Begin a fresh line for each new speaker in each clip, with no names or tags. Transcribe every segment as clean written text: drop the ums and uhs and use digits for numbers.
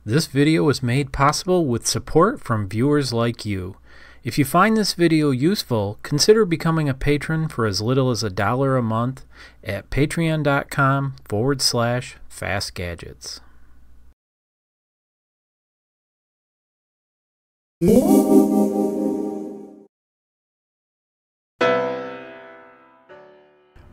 This video was made possible with support from viewers like you. If you find this video useful, consider becoming a patron for as little as $1 a month at patreon.com/fastgadgets.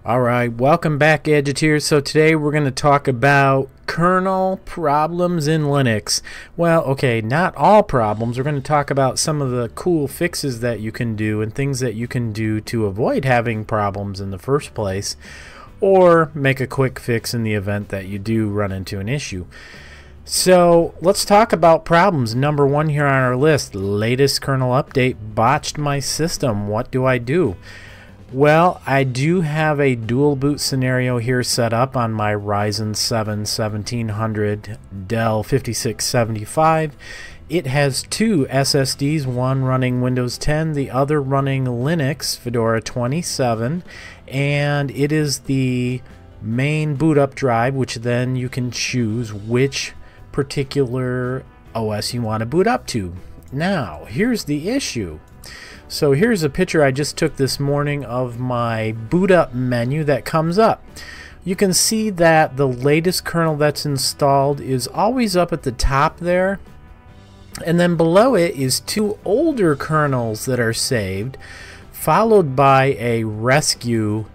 Alright, welcome back, Gadgeteers. So today we're going to talk about kernel problems in Linux. Well, okay, not all problems. We're going to talk about some of the cool fixes that you can do and things that you can do to avoid having problems in the first place, or make a quick fix in the event that you do run into an issue. So let's talk about problems. Number one here on our list, latest kernel update botched my system. What do I do? Well, I do have a dual boot scenario here set up on my Ryzen 7 1700 Dell 5675. It has two SSDs, one running Windows 10, the other running Linux, Fedora 27, and it is the main boot up drive, which then you can choose which particular OS you want to boot up to. Now, here's the issue. So here's a picture I just took this morning of my boot up menu that comes up. You can see that the latest kernel that's installed is always up at the top there, and then below it is two older kernels that are saved, followed by a rescue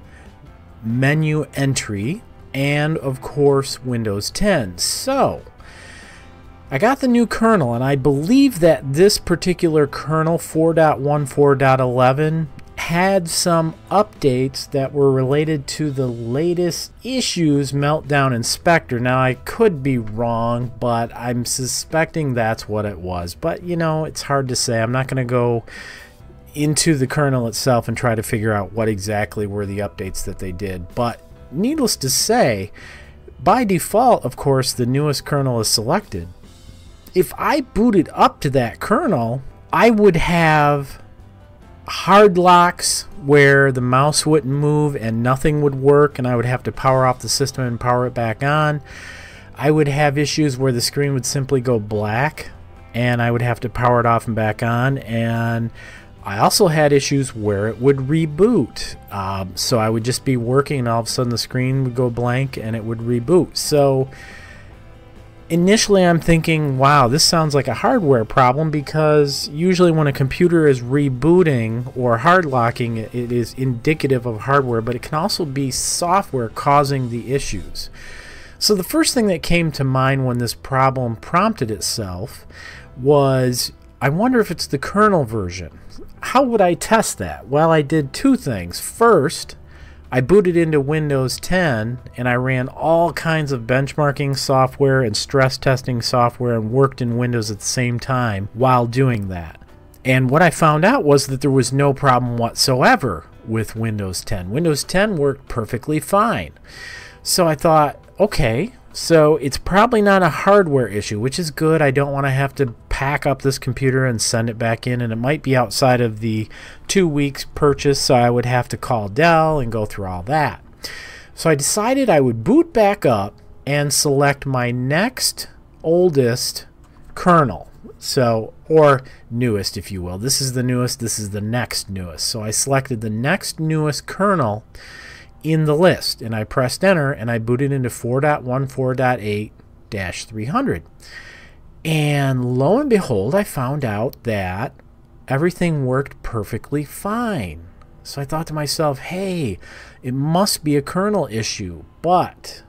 menu entry, and of course Windows 10. So I got the new kernel, and I believe that this particular kernel, 4.14.11, had some updates that were related to the latest issues Meltdown Inspector. Now, I could be wrong, but I'm suspecting that's what it was. But, you know, it's hard to say. I'm not going to go into the kernel itself and try to figure out what exactly were the updates that they did. But needless to say, by default, of course, the newest kernel is selected. If I booted up to that kernel, I would have hard locks where the mouse wouldn't move and nothing would work, and I would have to power off the system and power it back on. I would have issues where the screen would simply go black and I would have to power it off and back on, and I also had issues where it would reboot. So I would just be working and all of a sudden the screen would go blank and it would reboot. So initially I'm thinking, wow, this sounds like a hardware problem, because usually when a computer is rebooting or hard locking, it is indicative of hardware, but it can also be software causing the issues. So the first thing that came to mind when this problem prompted itself was, I wonder if it's the kernel version. How would I test that? Well, I did two things. First, I booted into Windows 10 and I ran all kinds of benchmarking software and stress testing software and worked in Windows at the same time while doing that. And what I found out was that there was no problem whatsoever with Windows 10. Windows 10 worked perfectly fine. So I thought, okay, so it's probably not a hardware issue, which is good. I don't want to have to pack up this computer and send it back in, and it might be outside of the 2 weeks purchase, so I would have to call Dell and go through all that. So I decided I would boot back up and select my next oldest kernel, so, or newest, if you will. This is the newest, this is the next newest. So I selected the next newest kernel in the list, and I pressed enter, and I booted into 4.14.8-300. And lo and behold, I found out that everything worked perfectly fine. So I thought to myself, hey, it must be a kernel issue. But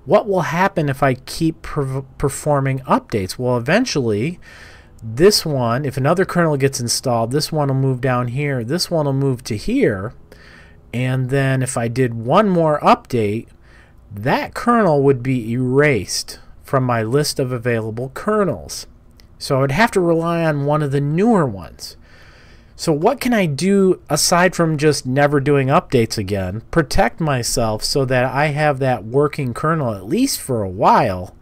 what will happen if I keep performing updates? Well, eventually, this one, if another kernel gets installed, this one will move down here, this one will move to here, and then if I did one more update, that kernel would be erased from my list of available kernels. So I would have to rely on one of the newer ones. So what can I do aside from just never doing updates again? Protect myself so that I have that working kernel at least for a while,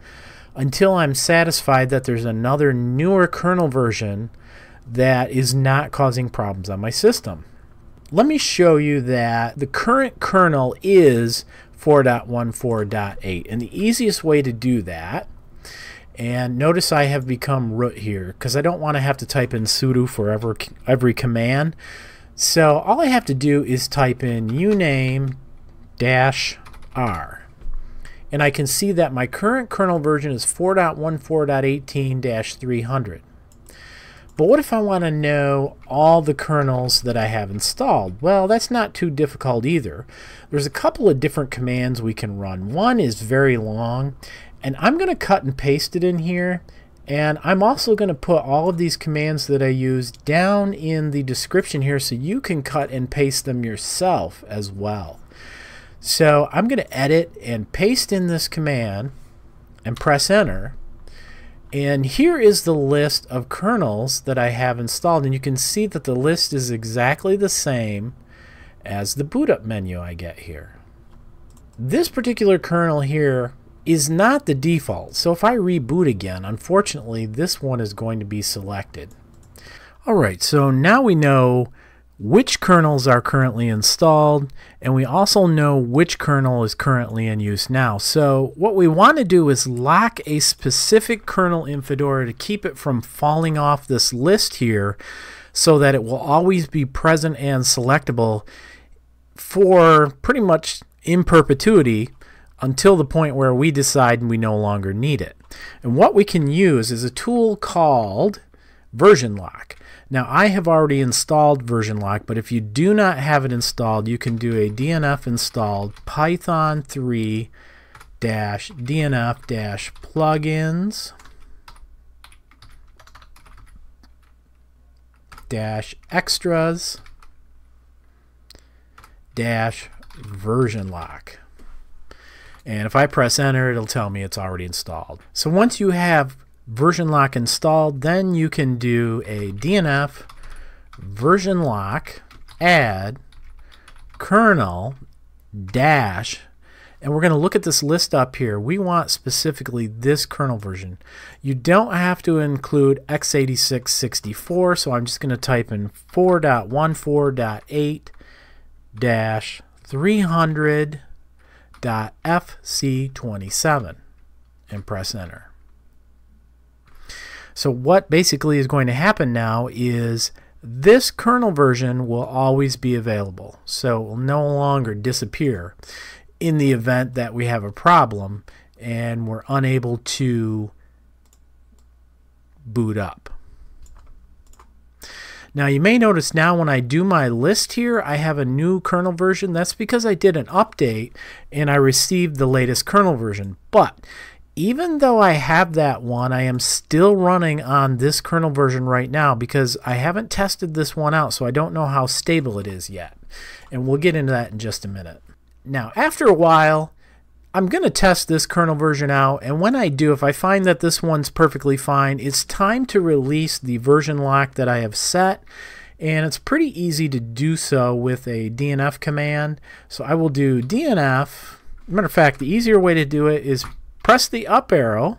until I'm satisfied that there's another newer kernel version that is not causing problems on my system. Let me show you that the current kernel is 4.14.8, and the easiest way to do that And notice I have become root here because I don't want to have to type in sudo for every command. So all I have to do is type in uname -r. And I can see that my current kernel version is 4.14.18-300. But what if I want to know all the kernels that I have installed? Well, that's not too difficult either. There's a couple of different commands we can run. One is very long, and I'm going to cut and paste it in here. And I'm also going to put all of these commands that I use down in the description here so you can cut and paste them yourself as well. So I'm going to edit and paste in this command and press enter. And here is the list of kernels that I have installed, and you can see that the list is exactly the same as the boot up menu I get here. This particular kernel here is not the default, so if I reboot again, unfortunately this one is going to be selected. Alright, so now we know which kernels are currently installed, and we also know which kernel is currently in use now. So what we want to do is lock a specific kernel in Fedora to keep it from falling off this list here so that it will always be present and selectable for pretty much in perpetuity until the point where we decide we no longer need it. And what we can use is a tool called versionlock. Now I have already installed versionlock, but if you do not have it installed, you can do a dnf installed python 3 -dnf plugins -extras -versionlock. And if I press enter, it'll tell me it's already installed. So once you have versionlock installed, then you can do a dnf versionlock add kernel dash, and we're going to look at this list up here. We want specifically this kernel version. You don't have to include x86-64, so I'm just going to type in 4.14.8-300.fc27 and press enter. So what basically is going to happen now is this kernel version will always be available. So it will no longer disappear in the event that we have a problem and we're unable to boot up. Now you may notice now when I do my list here, I have a new kernel version. That's because I did an update and I received the latest kernel version. But even though I have that one, I am still running on this kernel version right now because I haven't tested this one out, so I don't know how stable it is yet. And we'll get into that in just a minute. Now, after a while, I'm going to test this kernel version out, and when I do, if I find that this one's perfectly fine, it's time to release the version lock that I have set. And it's pretty easy to do so with a dnf command. So I will do dnf. Matter of fact, the easier way to do it is press the up arrow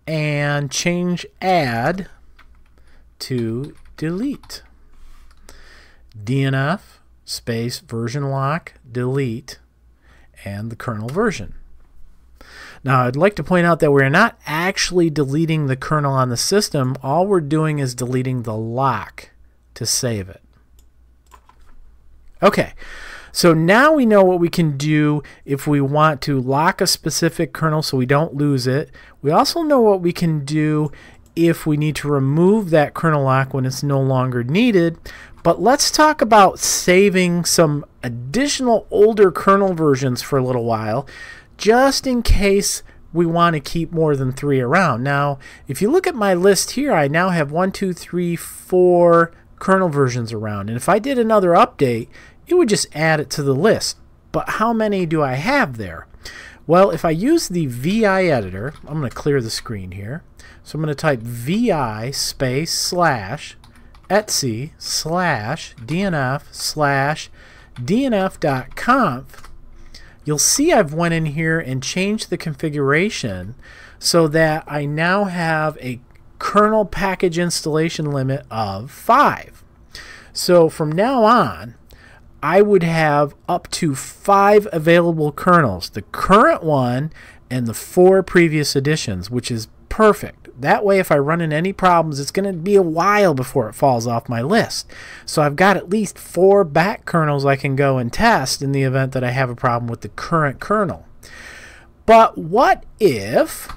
and change add to delete. DNF space version lock delete and the kernel version. Now I'd like to point out that we're not actually deleting the kernel on the system. All we're doing is deleting the lock to save it. Okay. So now we know what we can do if we want to lock a specific kernel so we don't lose it. We also know what we can do if we need to remove that kernel lock when it's no longer needed. But let's talk about saving some additional older kernel versions for a little while, just in case we want to keep more than 3 around. Now, if you look at my list here, I now have 1, 2, 3, 4 kernel versions around. And if I did another update, it would just add it to the list. But how many do I have there? Well, if I use the VI editor, I'm going to clear the screen here. So I'm going to type VI space slash etc slash dnf slash dnf.conf. You'll see I've went in here and changed the configuration so that I now have a kernel package installation limit of 5. So from now on, I would have up to 5 available kernels, the current one and the 4 previous editions, which is perfect. That way, if I run into any problems, it's going to be a while before it falls off my list. So I've got at least 4 back kernels I can go and test in the event that I have a problem with the current kernel. But what if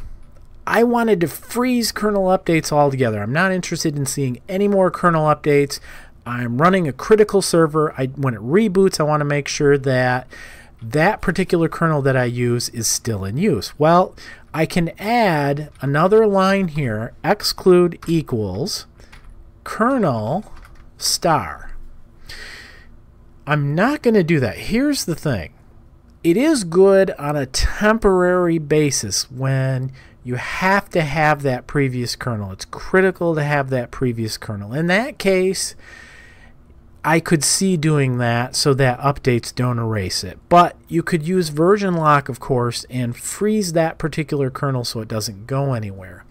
I wanted to freeze kernel updates altogether? I'm not interested in seeing any more kernel updates. I'm running a critical server. When it reboots, I want to make sure that that particular kernel that I use is still in use. Well, I can add another line here, exclude equals kernel star. I'm not going to do that. Here's the thing. It is good on a temporary basis when you have to have that previous kernel. It's critical to have that previous kernel. In that case, I could see doing that so that updates don't erase it. But you could use version lock, of course, and freeze that particular kernel so it doesn't go anywhere.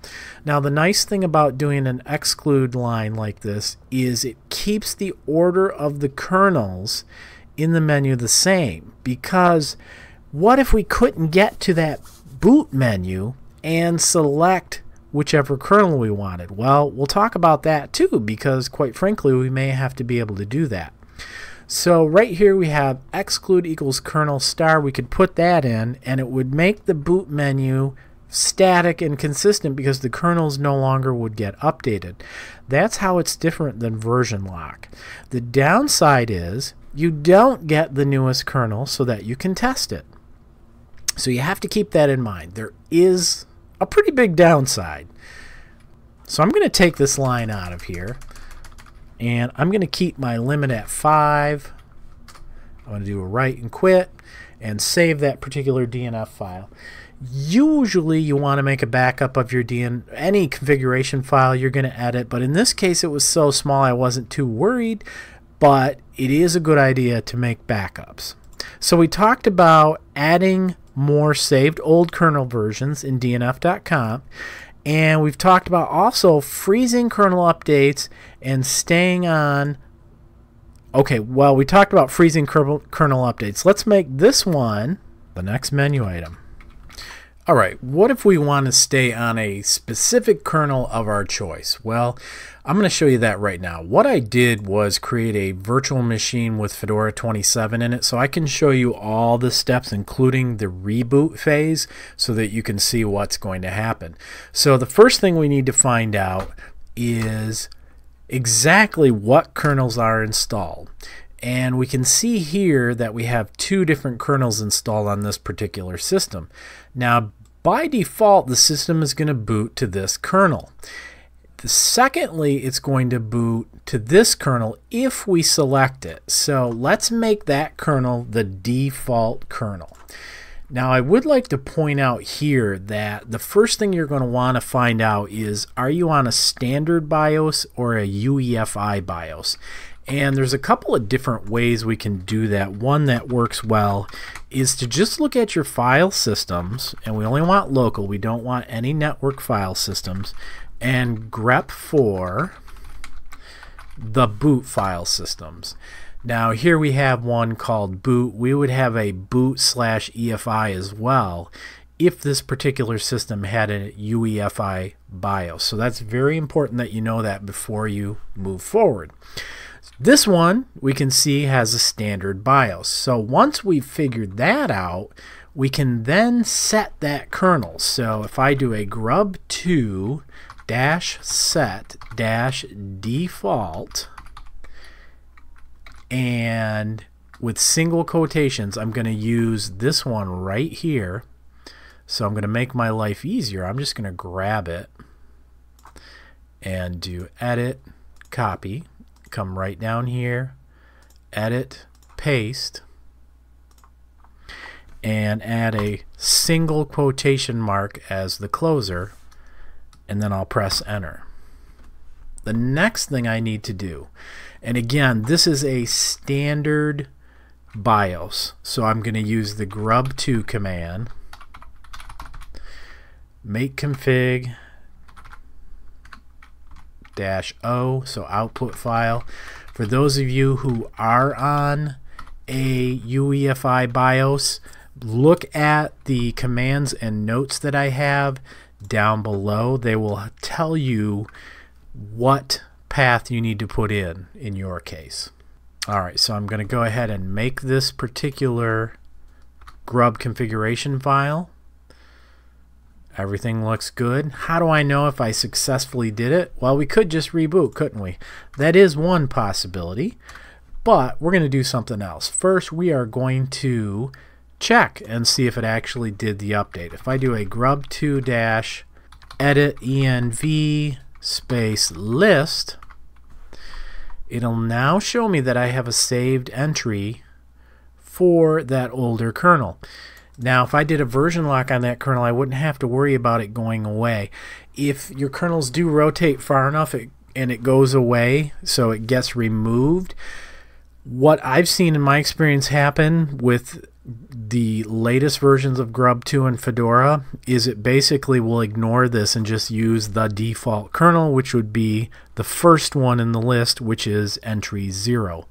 Now, the nice thing about doing an exclude line like this is it keeps the order of the kernels in the menu the same. Because what if we couldn't get to that boot menu and select whichever kernel we wanted? Well, we'll talk about that too, because quite frankly we may have to be able to do that. So right here we have exclude equals kernel star. We could put that in and it would make the boot menu static and consistent because the kernels no longer would get updated. That's how it's different than version lock. The downside is you don't get the newest kernel so that you can test it. So you have to keep that in mind. There is a pretty big downside. So I'm going to take this line out of here and I'm going to keep my limit at 5. I'm going to do a write and quit and save that particular DNF file. Usually you want to make a backup of your any configuration file you're going to edit, but in this case it was so small I wasn't too worried, but it is a good idea to make backups. So we talked about adding more saved old kernel versions in dnf.conf, and we've talked about also freezing kernel updates and staying on. Okay, well, we talked about freezing kernel updates. Let's make this one the next menu item. All right, what if we want to stay on a specific kernel of our choice? Well, I'm going to show you that right now. What I did was create a virtual machine with Fedora 27 in it, so I can show you all the steps, including the reboot phase, so that you can see what's going to happen. So the first thing we need to find out is exactly what kernels are installed. And we can see here that we have 2 different kernels installed on this particular system. Now, by default, the system is going to boot to this kernel. Secondly, it's going to boot to this kernel if we select it. So let's make that kernel the default kernel. Now, I would like to point out here that the first thing you're going to want to find out is, are you on a standard BIOS or a UEFI BIOS? And there's a couple of different ways we can do that. One that works well is to just look at your file systems, and we only want local, we don't want any network file systems, and grep for the boot file systems. Now here we have one called boot. We would have a boot/EFI as well if this particular system had a UEFI BIOS. So that's very important that you know that before you move forward. This one we can see has a standard BIOS. So once we've figured that out, we can then set that kernel. So if I do a grub2-set-default, and with single quotations, I'm going to use this one right here. So I'm going to make my life easier. I'm just going to grab it and do edit, copy. Come right down here, edit, paste, and add a single quotation mark as the closer, and then I'll press enter. The next thing I need to do, and again, this is a standard BIOS, so I'm going to use the grub2 command, make config -o, so output file. For those of you who are on a UEFI BIOS, look at the commands and notes that I have down below. They will tell you what path you need to put in your case. Alright, so I'm going to go ahead and make this particular grub configuration file. Everything looks good. How do I know if I successfully did it? Well, we could just reboot, couldn't we? That is one possibility, but we're going to do something else. First, we are going to check and see if it actually did the update. If I do a grub2-edit env space list, it'll now show me that I have a saved entry for that older kernel. Now, if I did a version lock on that kernel, I wouldn't have to worry about it going away. If your kernels do rotate far enough and it goes away, so it gets removed, what I've seen in my experience happen with the latest versions of grub2 and Fedora is it basically will ignore this and just use the default kernel, which would be the first one in the list, which is entry 0.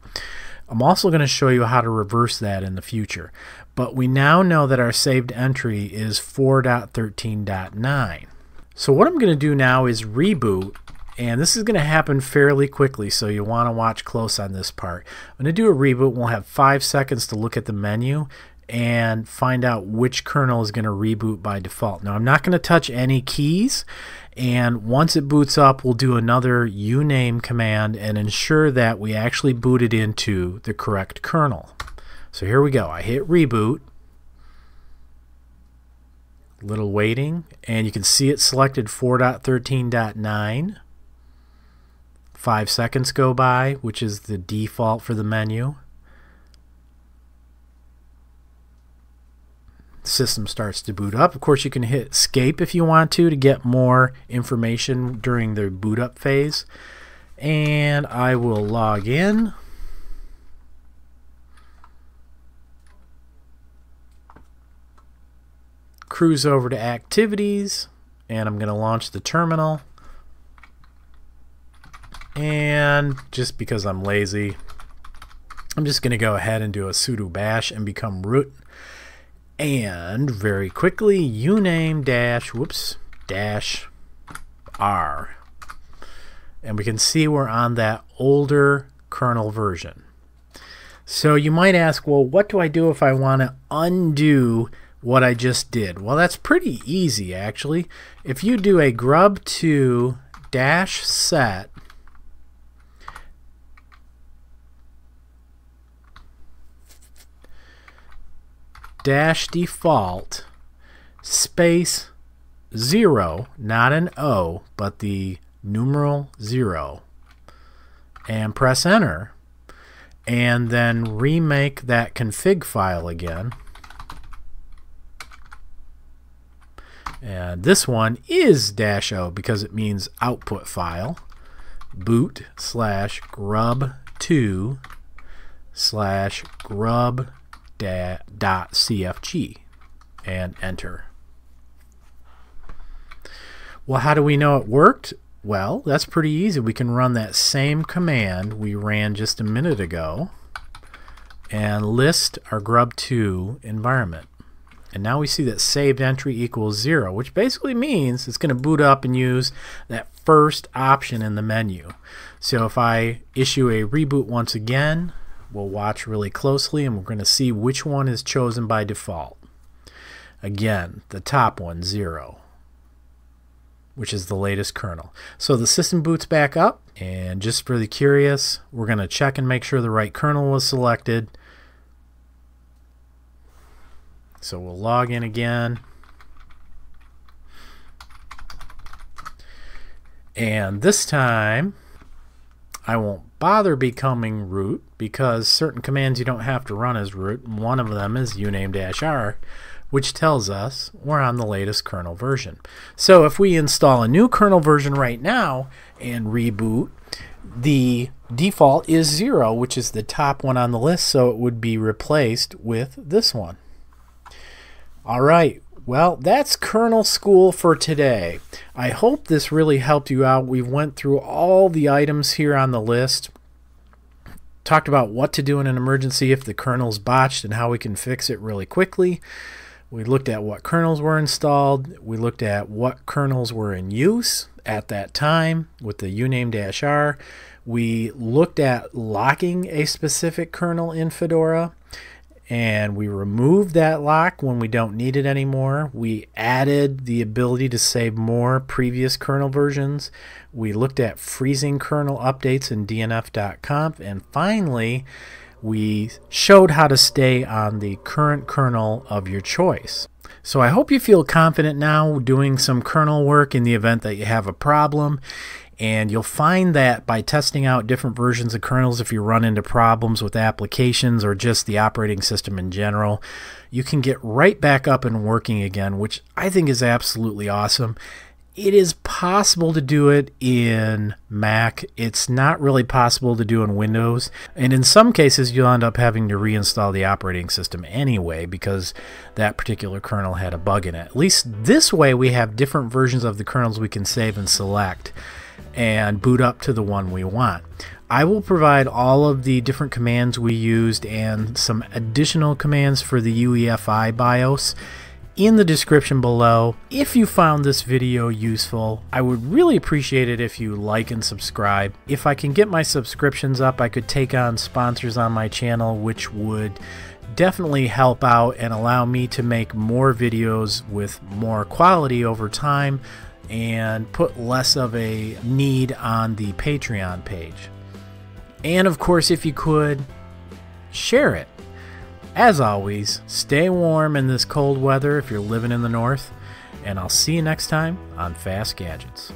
I'm also going to show you how to reverse that in the future. But we now know that our saved entry is 4.13.9. So what I'm going to do now is reboot, and this is going to happen fairly quickly, so you want to watch close on this part. I'm going to do a reboot. We'll have 5 seconds to look at the menu and find out which kernel is going to reboot by default. Now, I'm not going to touch any keys, and once it boots up, we'll do another uname command and ensure that we actually booted into the correct kernel. So here we go. I hit reboot. Little waiting, and you can see it selected 4.13.9. 5 seconds go by, which is the default for the menu. The system starts to boot up. Of course, you can hit escape if you want to get more information during the boot up phase. And I will log in. Cruise over to activities, and I'm going to launch the terminal. And just because I'm lazy, I'm just going to go ahead and do a sudo bash and become root. And very quickly, uname dash R. And we can see we're on that older kernel version. So you might ask, well, what do I do if I want to undo what I just did? Well, that's pretty easy, actually. If you do a grub2 -set -default space 0, not an O, but the numeral 0, and press enter, and then remake that config file again. And this one is -O because it means output file. Boot /grub2 /grub.cfg and enter. Well, how do we know it worked? Well, that's pretty easy. We can run that same command we ran just a minute ago and list our grub2 environment. And now we see that saved entry equals 0, which basically means it's going to boot up and use that first option in the menu. So if I issue a reboot once again, we'll watch really closely and we're going to see which one is chosen by default. Again, the top one, 0, which is the latest kernel. So the system boots back up, and just for the curious, we're going to check and make sure the right kernel was selected. So we'll log in again. And this time, I won't bother becoming root because certain commands you don't have to run as root. One of them is uname-r, which tells us we're on the latest kernel version. So if we install a new kernel version right now and reboot, the default is 0, which is the top one on the list, so it would be replaced with this one. Alright, well, that's kernel school for today. I hope this really helped you out. We went through all the items here on the list, talked about what to do in an emergency if the kernel's botched and how we can fix it really quickly. We looked at what kernels were installed. We looked at what kernels were in use at that time with the uname-r. We looked at locking a specific kernel in Fedora, and we removed that lock when we don't need it anymore. We added the ability to save more previous kernel versions. We looked at freezing kernel updates in dnf.conf, and finally we showed how to stay on the current kernel of your choice. So I hope you feel confident now doing some kernel work in the event that you have a problem. And you'll find that by testing out different versions of kernels, if you run into problems with applications or just the operating system in general, you can get right back up and working again, which I think is absolutely awesome. It is possible to do it in Mac. It's not really possible to do in Windows. And in some cases, you'll end up having to reinstall the operating system anyway because that particular kernel had a bug in it. At least this way, we have different versions of the kernels we can save and select and boot up to the one we want. I will provide all of the different commands we used and some additional commands for the UEFI BIOS in the description below. If you found this video useful, I would really appreciate it if you like and subscribe. If I can get my subscriptions up, I could take on sponsors on my channel, which would definitely help out and allow me to make more videos with more quality over time and put less of a need on the Patreon page. And of course, if you could, share it. As always, stay warm in this cold weather if you're living in the north, and I'll see you next time on Fast Gadgets.